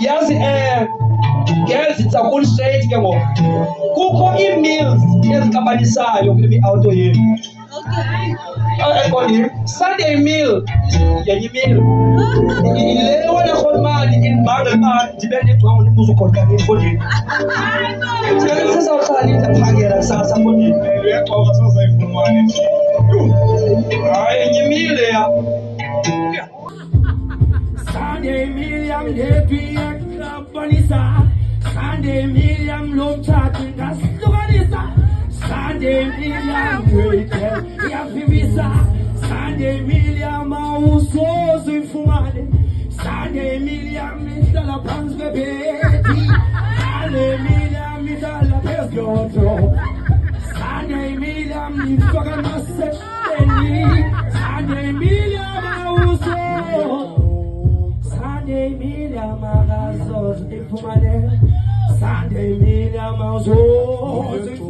yazi girls it's a good straight ke ngoku kukho ii-meals ezixabanisayo kule mi-auto yenu. Sunday meal yenye meal ile wona khomani inibanga ma ndibe nedwangu ndibuza ukhona efondini sisawuhlala indaphangela sasa fondini uyaxoka sozayifumane hayi yenye meal ya Sunday meal yam depi yakbanisa Sunday meal yam lomthathu ngasihlukanisa Sunday Milliam Greater Yafibisa Sunday Milliam Ausozo Ifumane Sunday Milliam Mitala Pans Bebeti Sunday Milliam Mitala Pesgoto Sunday Milliam Nifaga Maseni Sunday Milliam Ausozo Sunday Milliam Ausozo Ifumane Sunday Milliam Ausozo